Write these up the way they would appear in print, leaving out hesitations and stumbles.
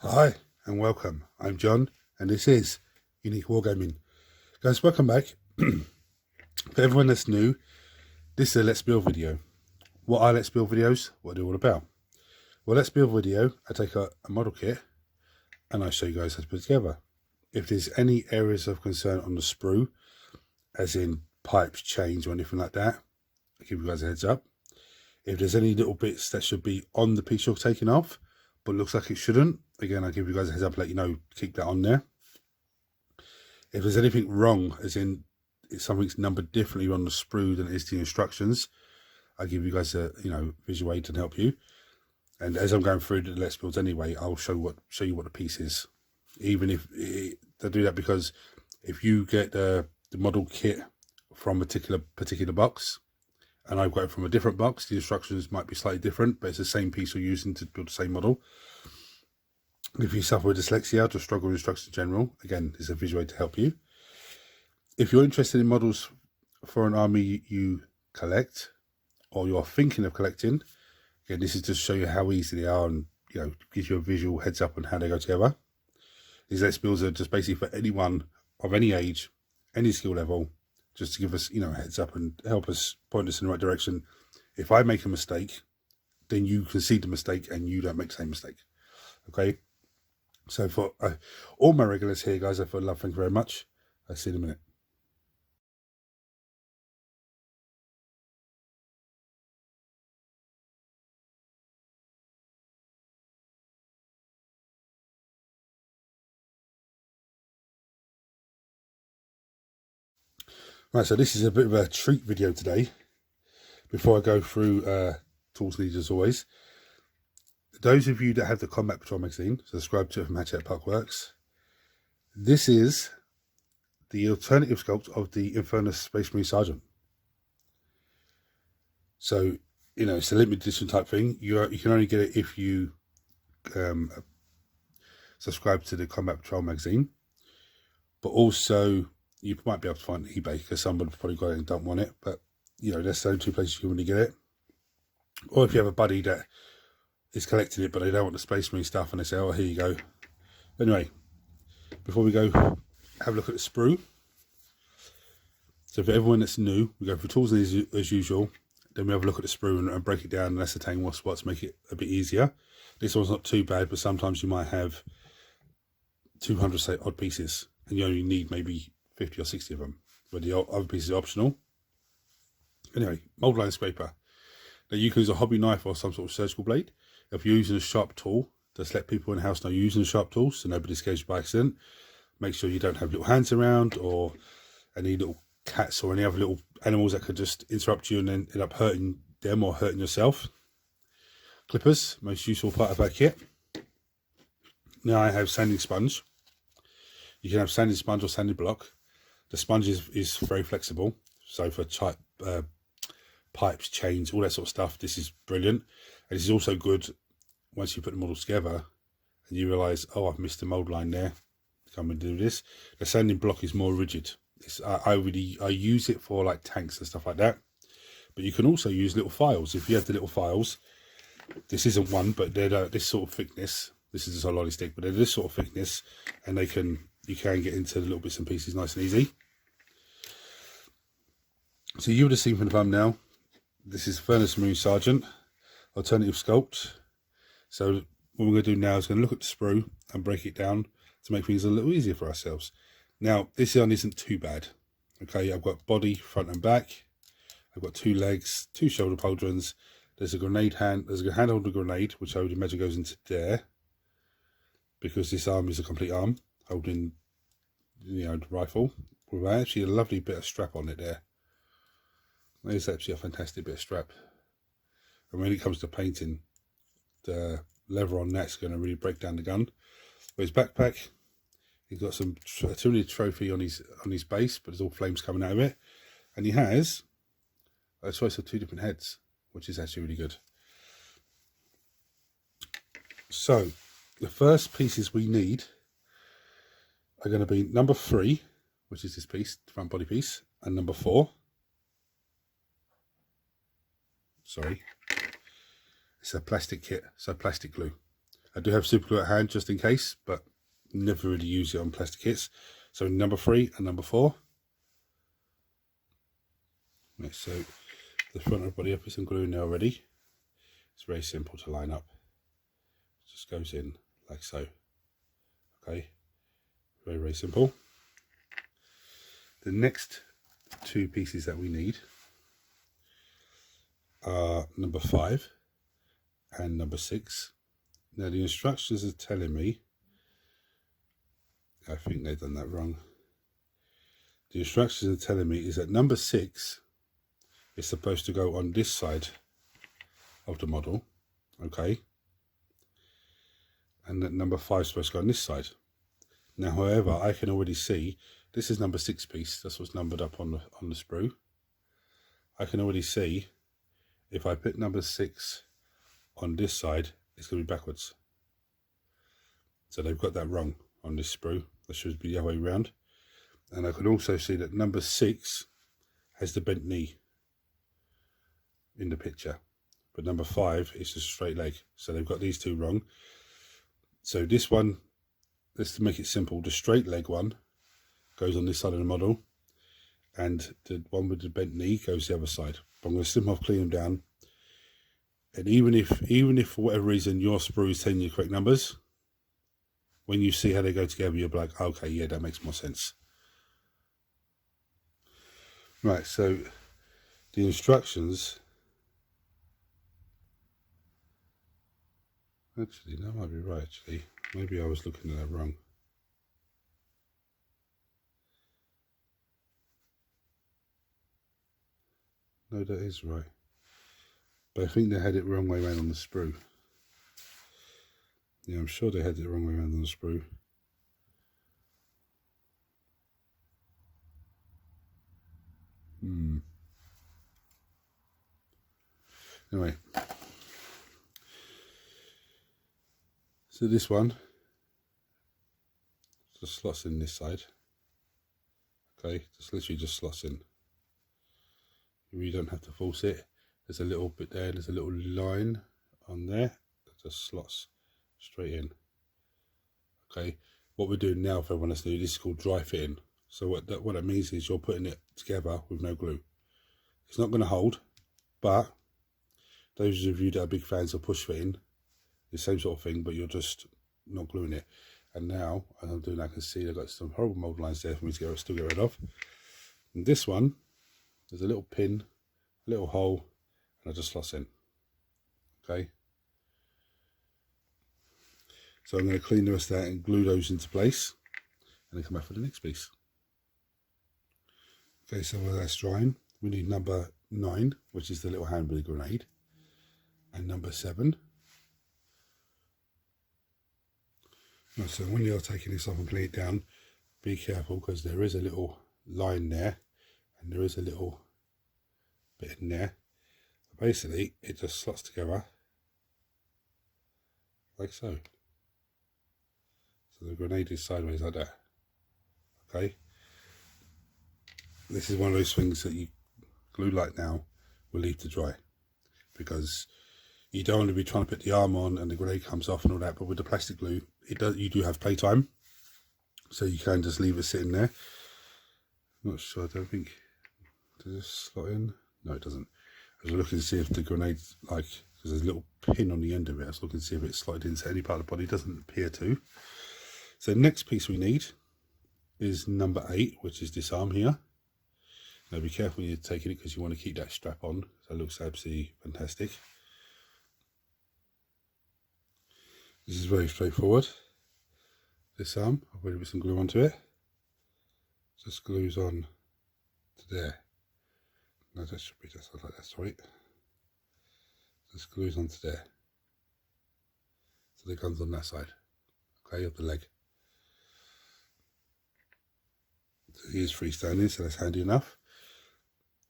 Hi and welcome. I'm John and this is Unique Wargaming. Guys, welcome back. For everyone that's new, this is a Let's Build video. What are Let's Build videos? What are they all about? Well, Let's Build video, I take a model kit and I show you guys how to put it together. If there's any areas of concern on the sprue, as in pipes, chains or anything like that, I'll give you guys a heads up. If there's any little bits that should be on the piece you're taking off, but looks like it shouldn't, again, I'll give you guys a heads up, let you know, keep that on there. If there's anything wrong, as in if something's numbered differently on the sprue than it is the instructions, I'll give you guys a visual aid to help you. And as I'm going through the Let's Builds anyway, I'll show you what the piece is. Even if they do that, because if you get the model kit from a particular box, and I've got it from a different box, the instructions might be slightly different, but it's the same piece you're using to build the same model. If you suffer with dyslexia or just struggle with instructions in general, again, there's a visual aid to help you. If you're interested in models for an army you collect, or you're thinking of collecting, again, this is to show you how easy they are, and gives you a visual heads up on how they go together. These Let's Builds are just basically for anyone of any age, any skill level, just to give us a heads up and help us, point us in the right direction. If I make a mistake, then you can see the mistake and you don't make the same mistake. Okay, so for all my regulars here, guys, I feel love, thank you very much. I'll see you in a minute. Right, so this is a bit of a treat video today. Before I go through tools needed as always, those of you that have the Combat Patrol magazine, subscribe to it from Hatchet Park Works. This is the alternative sculpt of the Infernus Space Marine Sergeant. So, it's a limited edition type thing. You can only get it if you subscribe to the Combat Patrol magazine. But also, you might be able to find it on eBay, because someone's probably got it and don't want it. But, that's the only two places you can really get it. Or if you have a buddy that is collecting it, but they don't want the Space Marine stuff, and they say, oh, here you go. Anyway, before we go, have a look at the sprue. So for everyone that's new, we go through tools as usual. Then we have a look at the sprue and break it down and ascertain what's to make it a bit easier. This one's not too bad, but sometimes you might have 200, say, odd pieces, and you only need maybe 50 or 60 of them, but the other pieces are optional. Anyway, mold line scraper. Now you can use a hobby knife or some sort of surgical blade. If you're using a sharp tool, just let people in the house know you're using a sharp tool, so nobody escapes by accident. Make sure you don't have little hands around, or any little cats or any other little animals that could just interrupt you and then end up hurting them or hurting yourself. Clippers, most useful part of our kit. Now I have sanding sponge. You can have sanding sponge or sanding block. The sponge is very flexible, so for pipes, chains, all that sort of stuff, this is brilliant. And this is also good once you put the model together and you realise, oh, I've missed the mould line there. Come and do this. The sanding block is more rigid. I use it for like tanks and stuff like that. But you can also use little files. If you have the little files, this isn't one, but they're this sort of thickness. This is just a lolly stick, but they're this sort of thickness, and you can get into the little bits and pieces nice and easy. So you would have seen from the thumbnail, this is Infernus Marine Sergeant, alternative sculpt. So what we're going to do now is going to look at the sprue and break it down to make things a little easier for ourselves. Now, this one isn't too bad. Okay, I've got body, front and back. I've got two legs, two shoulder pauldrons. There's a handholder grenade, which I would imagine goes into there, because this arm is a complete arm holding, the rifle. With actually a lovely bit of strap on it there. There's actually a fantastic bit of strap. And when it comes to painting, the leather on that's going to really break down the gun. But his backpack, he's got some Trinity trophy on his base, but there's all flames coming out of it. And he has a choice of two different heads, which is actually really good. So the first pieces we need are going to be number 3, which is this piece, the front body piece, and number 4. Sorry, it's a plastic kit, so plastic glue. I do have super glue at hand just in case, but never really use it on plastic kits. So number 3 and number 4. Right, so the front of the body, I put some glue in there already. It's very simple to line up. It just goes in like so. Okay, very, very simple. The next 2 pieces that we need are number 5 and number 6. Now the instructions are telling me, I think they've done that wrong. The instructions are telling me is that number 6 is supposed to go on this side of the model, okay, and that number 5 is supposed to go on this side. Now, however, I can already see this is number 6 piece. That's what's numbered up on the sprue. I can already see if I put number 6 on this side, it's going to be backwards. So they've got that wrong on this sprue. That should be the other way around. And I can also see that number 6 has the bent knee in the picture, but number 5 is just a straight leg. So they've got these 2 wrong. So this one, let's make it simple, the straight leg one goes on this side of the model, and the one with the bent knee goes the other side. But I'm going to snip them off, clean them down, and even if for whatever reason your sprue is telling you the correct numbers, when you see how they go together, you'll be like, okay, yeah, that makes more sense. Right, so the instructions, actually, that might be right, actually. Maybe I was looking at that wrong. No, that is right. But I think they had it wrong way around on the sprue. Yeah, I'm sure they had it wrong way around on the sprue. Anyway. So this one just slots in this side. Okay, just literally just slots in. You don't have to force it. There's a little bit there, there's a little line on there that just slots straight in. Okay, what we're doing now for everyone that's new, this is called dry fitting. So what that means is you're putting it together with no glue. It's not going to hold, but those of you that are big fans of push fitting, the same sort of thing, but you're just not gluing it. And now, as I'm doing, I can see I've got some horrible mold lines there for me to still get rid of. And this one, there's a little pin, a little hole, and I just slots in. Okay. So I'm going to clean the rest of that and glue those into place, and then come back for the next piece. Okay, so while that's drying, we need number 9, which is the little hand with the grenade, and number 7. So when you're taking this off and putting it down, be careful, because there is a little line there and there is a little bit in there. But basically it just slots together like so. So the grenade is sideways like that. Okay, this is one of those things that you glue like now will leave to dry, because you don't want to be trying to put the arm on and the grenade comes off and all that. But with the plastic glue, you do have playtime, so you can just leave it sitting there. Not sure, I don't think, does this slot in? No, it doesn't. I was looking to see if the grenade, like, because there's a little pin on the end of it, I was looking to see if it slotted into any part of the body. It doesn't appear to. So the next piece we need is number 8, which is this arm here. Now be careful when you're taking it, because you want to keep that strap on. So it looks absolutely fantastic. This is very straightforward. This arm, I've already put some glue onto it. Just glues on to there. No, that should be just like that, sorry. Just glues onto there. So the gun's on that side, okay, of the leg. So he is freestanding, so that's handy enough.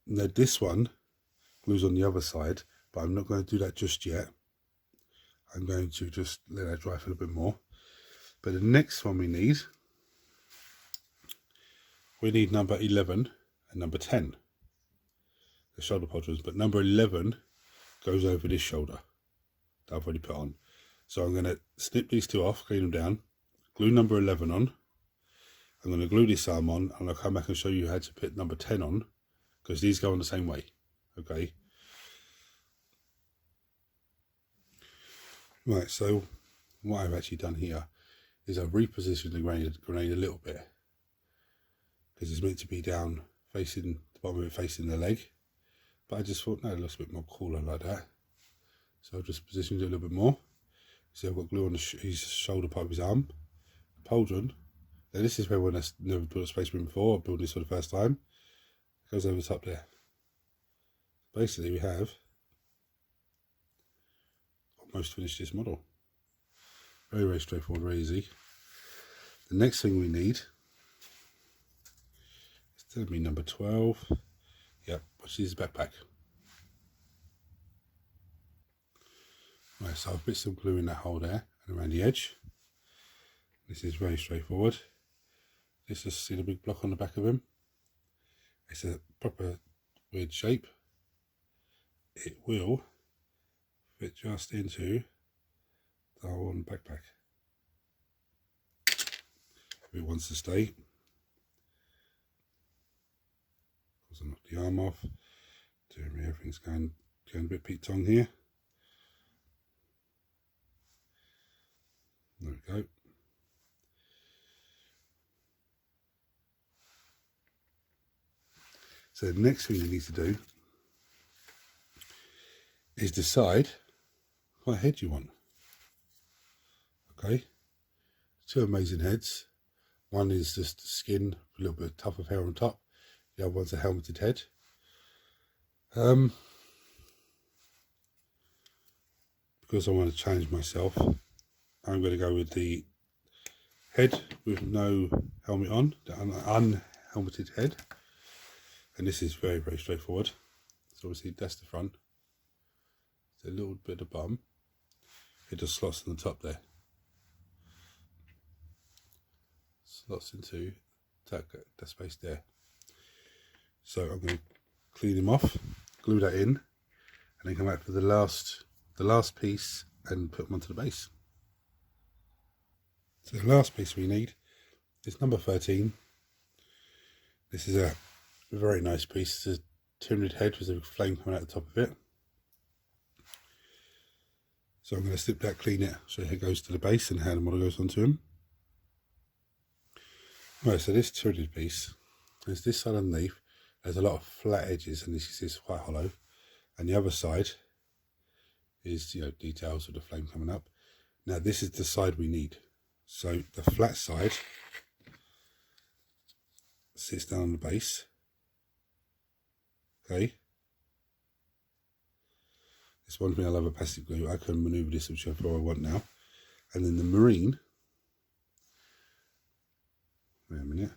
Now this one glues on the other side, but I'm not going to do that just yet. I'm going to just let that dry for a little bit more. But the next one we need number 11 and number 10, the shoulder podgers. But number 11 goes over this shoulder that I've already put on. So I'm going to snip these two off, clean them down, glue number 11 on. I'm going to glue this arm on, and I'll come back and show you how to put number 10 on, because these go on the same way. Okay. Right, so what I've actually done here is I've repositioned the grenade a little bit, because it's meant to be down facing the bottom of it, facing the leg. But I just thought, no, it looks a bit more cooler like that. So I've just positioned it a little bit more. See, I've got glue on his shoulder part of his arm. The pauldron. Now this is where, when I never built a space marine before, I'm building this for the first time. It goes over the top there. Basically, we have almost finished this model. Very, very straightforward, very easy. The next thing we need is telling me number 12. Yep, which is his backpack. Right, so I've put some glue in that hole there and around the edge. This is very straightforward. Just see the big block on the back of him. It's a proper weird shape. It will fit just into the hole on the backpack. If it wants to stay. Because I knocked the arm off. Everything's going a bit Pete Tong here. There we go. So the next thing you need to do is decide what head you want. Okay, two amazing heads. One is just skin, a little bit of tuft of hair on top. The other one's a helmeted head. Because I want to challenge myself, I'm going to go with the head with no helmet on, the unhelmeted head. And this is very, very straightforward. So obviously that's the front. It's a little bit of bum. It just slots on the top there. Slots into that space there. So I'm going to clean him off, glue that in, and then come back for the last piece and put them onto the base. So the last piece we need is number 13. This is a very nice piece. It's a timbered head with a flame coming out the top of it. So I'm going to snip that, clean it, so it goes to the base and how the model goes onto him. Right, so this turreted piece, there's this side underneath. There's a lot of flat edges, and this is quite hollow. And the other side is, you know, details of the flame coming up. Now this is the side we need. So the flat side sits down on the base. Okay. It's one thing I love about plastic glue. I can manoeuvre this whichever I want now. And then the marine. Wait a minute.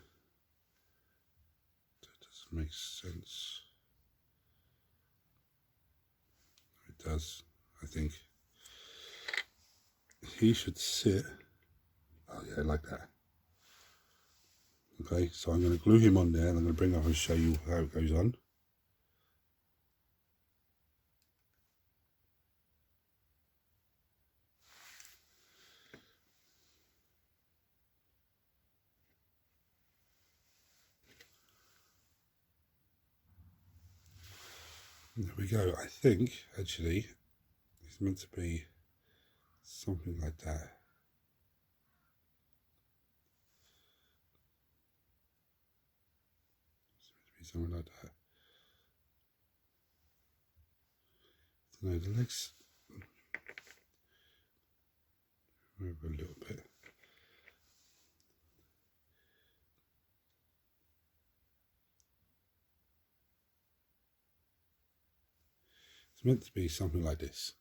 That doesn't make sense. It does, I think. He should sit. Oh yeah, like that. Okay, so I'm going to glue him on there, and I'm going to bring up and show you how it goes on. There we go. I think actually it's meant to be something like that. It's meant to be something like that. I don't know, the legs move a little bit. It's meant to be something like this.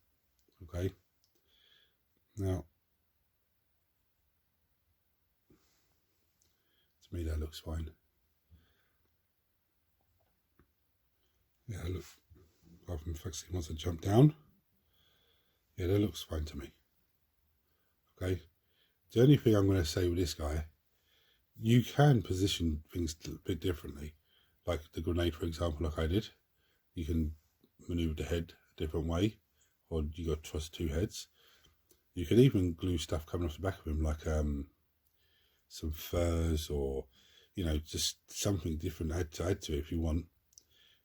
Okay. Now, to me that looks fine. Yeah, look. Apart from the fact he wants to jump down. Yeah, that looks fine to me. Okay. The only thing I'm going to say with this guy, you can position things a bit differently. Like the grenade, for example, like I did. You can maneuver the head a different way, or you got to trust two heads. You can even glue stuff coming off the back of him, like some furs, or you know, just something different to add to it if you want.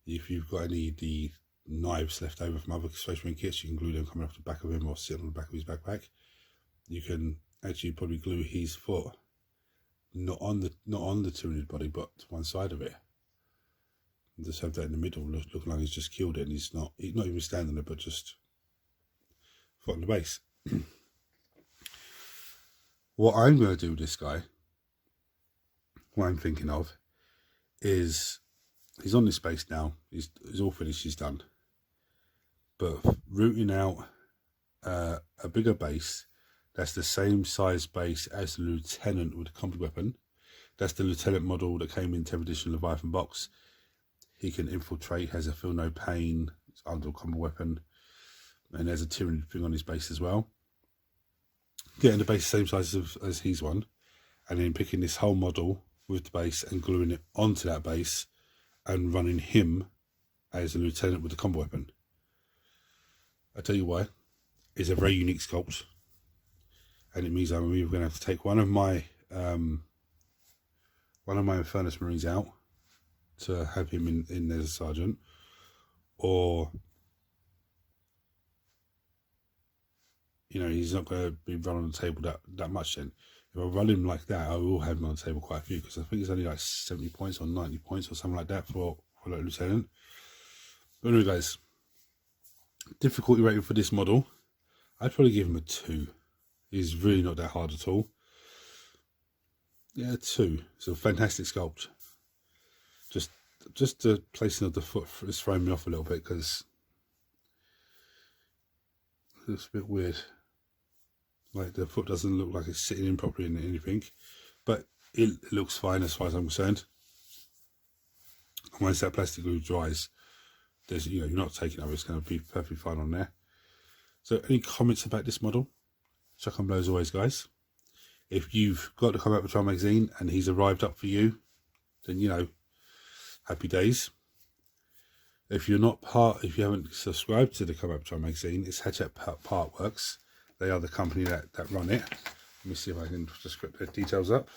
If you've got any of the knives left over from other Space Marine kits, you can glue them coming off the back of him or sit on the back of his backpack. You can actually probably glue his foot not on the Tyranid body, but to one side of it, and just have that in the middle, looking like he's just killed it, and he's not even standing there, but just foot on the base. What I'm going to do with this guy, what I'm thinking of, is he's on this base now. He's all finished. He's done. But rooting out a bigger base that's the same size base as the Lieutenant with the combat weapon. That's the Lieutenant model that came in 10th edition Leviathan box. He can infiltrate, has a feel no pain, it's under a combat weapon, and there's a Tyranid thing on his base as well. Getting the base the same size as his one, and then picking this whole model with the base and gluing it onto that base and running him as a Lieutenant with the combat weapon. I tell you why, it's a very unique sculpt, and it means I'm either going to have to take one of my Infernus Marines out to have him in as a sergeant, or you know, he's not going to be run on the table that much. Then if I run him like that, I will have him on the table quite a few, because I think it's only like 70 points or 90 points or something like that for like Lieutenant. But anyway guys, difficulty rating for this model, I'd probably give him a 2. He's really not that hard at all. Yeah, 2. It's a fantastic sculpt. Just the placing of the foot is throwing me off a little bit, because it looks a bit weird. Like the foot doesn't look like it's sitting in properly in anything, but it looks fine as far as I'm concerned. And once that plastic glue dries, there's, you know, you're not taking over, it's going to be perfectly fine on there. So any comments about this model? Chuck them below as always, guys. If you've got the Combat Patrol magazine and he's arrived up for you, then you know, happy days. If you're not if you haven't subscribed to the Combat Patrol magazine, it's Hatchet Partworks. They are the company that run it. Let me see if I can just script the details up.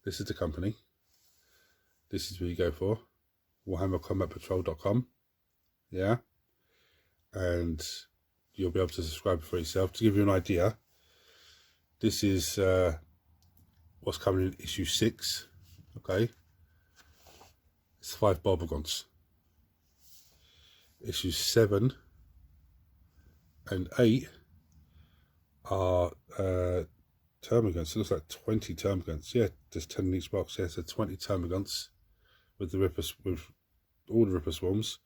This is the company. This is where you go for. WarhammerCombatPatrol.com. Yeah. And you'll be able to subscribe for yourself. To give you an idea, this is what's coming in issue 6. Okay. It's 5 Barbagons. Issues 7 and 8 are termagants. So it looks like 20 termagants. Yeah, there's 10 in each box. Yeah, so 20 termagants with the with all the Ripper Swarms.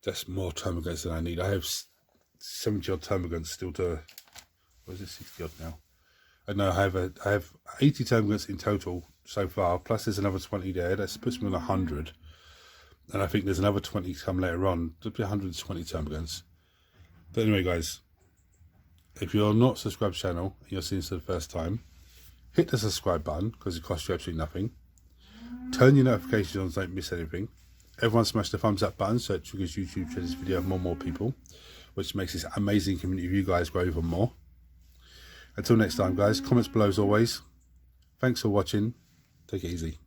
That's more termagants than I need. I have 70 odd termagants still to. What is it? 60 odd now. I know I have 80 termagants in total so far. Plus there's another 20 there. That puts me on 100. And I think there's another 20 to come later on. There'll be 120 termagants. But anyway, guys, if you're not subscribed to the channel and you're seeing this for the first time, hit the subscribe button, because it costs you absolutely nothing. Turn your notifications on so you don't miss anything. Everyone smash the thumbs up button so it triggers YouTube to this video of more people, which makes this amazing community of you guys grow even more. Until next time, guys, comments below as always. Thanks for watching. Take it easy.